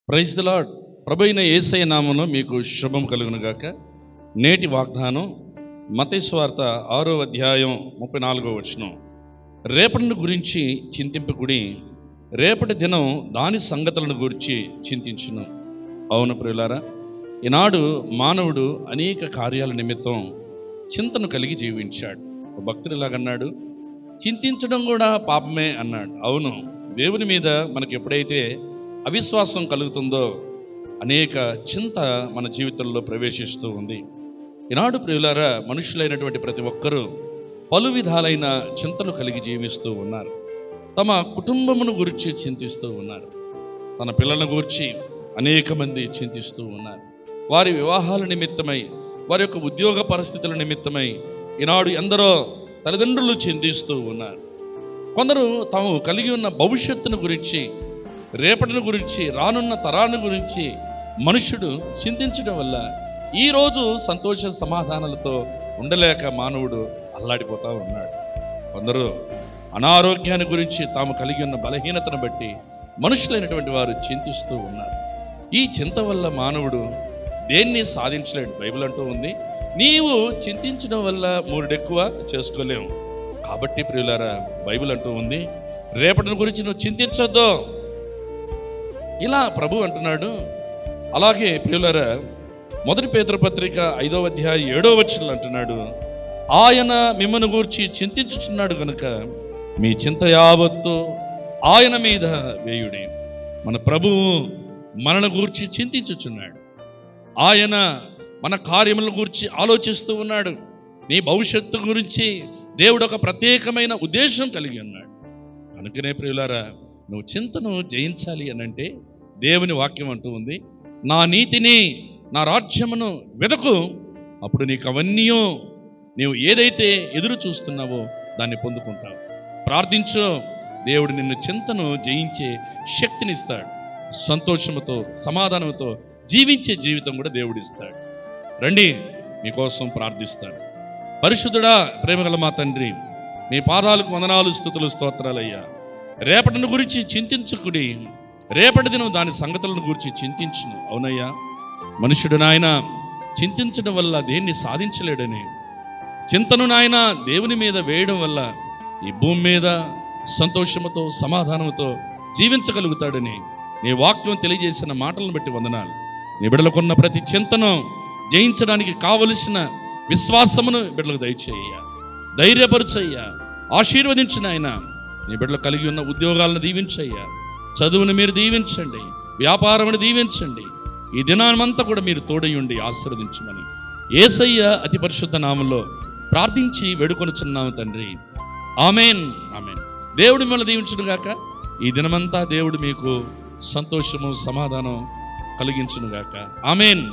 Praise the lord. ప్రభువైన యేసయ్య నామములో మీకు శుభం కలుగును గాక. నేటి వాగ్దానం మత్తయి సువార్త 6వ అధ్యాయం 34వ వచనం. రేపటిని గురించి చింతింపకుడి, రేపటి దినం దాని సంగతులను గురించి చింతించును. అవును ప్రియులారా, ఈనాడు మానవుడు అనేక కార్యాల నిమిత్తం చింతను కలిగి జీవించాడు. ఒక భక్తుడు ఇలాగన్నాడు, చింతించడం కూడా పాపమే అన్నాడు. అవును, దేవుని మీద మనకు ఎప్పుడైతే అవిశ్వాసం కలుగుతుందో అనేక చింత మన జీవితంలో ప్రవేశిస్తూ ఉంది. ఈనాడు ప్రియులారా, మనుషులైనటువంటి ప్రతి ఒక్కరూ పలు విధాలైన చింతలు కలిగి జీవిస్తూ ఉన్నారు. తమ కుటుంబమును గురించి చింతిస్తూ ఉన్నారు, తన పిల్లలను గురించి అనేక మంది చింతిస్తూ ఉన్నారు. వారి వివాహాల నిమిత్తమై, వారి యొక్క ఉద్యోగ పరిస్థితుల నిమిత్తమై ఈనాడు ఎందరో తల్లిదండ్రులు చింతిస్తూ ఉన్నారు. కొందరు తాము కలిగి ఉన్న భవిష్యత్తును గురించి, రేపటిని గురించి, రానున్న తరాన్ని గురించి మనుషుడు చింతించడం వల్ల ఈరోజు సంతోష సమాధానాలతో ఉండలేక మానవుడు అల్లాడిపోతూ ఉన్నాడు. కొందరు అనారోగ్యాన్ని గురించి, తాము కలిగి ఉన్న బలహీనతను బట్టి మనుషులైనటువంటి వారు చింతిస్తూ ఉన్నారు. ఈ చింత వల్ల మానవుడు దేన్ని సాధించలేడు. బైబిల్ అంటూ ఉంది, నీవు చింతించడం వల్ల మూడెక్కువ చేసుకోలేము. కాబట్టి ప్రియులారా, బైబిల్ అంటూ ఉంది, రేపటిని గురించి నువ్వు చింతించొద్దు ఇలా ప్రభు అంటున్నాడు. అలాగే ప్రియులారా, 1 పేతురు పత్రిక 5వ అధ్యాయం 7వ వచనంలో అంటున్నాడు, ఆయన మిమ్మల్ని గూర్చి చింతించుచున్నాడు కనుక మీ చింత యావత్తు ఆయన మీద వేయుడి. మన ప్రభువు మనను గూర్చి చింతించుచున్నాడు. ఆయన మన కార్యముల గురించి ఆలోచిస్తూ ఉన్నాడు. నీ భవిష్యత్తు గురించి దేవుడు ఒక ప్రత్యేకమైన ఉద్దేశం కలిగి ఉన్నాడు. కనుకనే ప్రియులారా, నువ్వు చింతను జయించాలి అనంటే దేవుని వాక్యం అంటూ ఉంది, నా నీతిని, నా రాజ్యమును వెదకు, అప్పుడు నీకు అవన్నీ నీవు ఏదైతే ఎదురు చూస్తున్నావో దాన్ని పొందుకుంటావు. ప్రార్థించు, దేవుడు నిన్ను చింతను జయించే శక్తినిస్తాడు. సంతోషముతో, సమాధానంతో జీవించే జీవితం కూడా దేవుడిస్తాడు. రండి, మీకోసం ప్రార్థిస్తాడు. పరిశుద్ధుడా, ప్రేమగల మా తండ్రి, మీ పాదాలకు వందనాలు, స్తుతులు, స్తోత్రాలయ్యా. రేపటిని గురించి చింతించుకుడి, రేపటి దినం దాని సంగతులను గురించి చింతించును. అవునయ్యా, మనుషుడు నాయన చింతించడం వల్ల దేన్ని సాధించలేడని, చింతను నాయన దేవుని మీద వేయడం వల్ల ఈ భూమి మీద సంతోషముతో, సమాధానంతో జీవించగలుగుతాడని నీ వాక్యం తెలియజేసిన మాటలను బట్టి వందనాలు. నీ బిడ్డలకున్న ప్రతి చింతను జయించడానికి కావలసిన విశ్వాసమును బిడ్డలకు దయచేయ్యా, ధైర్యపరచయ్యా, ఆశీర్వదించిన ఆయన. నీ బిడ్డలు కలిగి ఉన్న ఉద్యోగాలను దీవించయ్యా, చదువును మీరు దీవించండి, వ్యాపారమును దీవించండి. ఈ దినామంతా కూడా మీరు తోడయుండి ఆశీర్వదించమని యేసయ్య అతి పరిశుద్ధ నామములో ప్రార్థించి వేడుకొనుచున్నాము తండ్రి. ఆమేన్, ఆమేన్. దేవుడు మిమ్మల్ని దీవించును గాక. ఈ దినమంతా దేవుడు మీకు సంతోషము, సమాధానం కలిగించును గాక. ఆమేన్.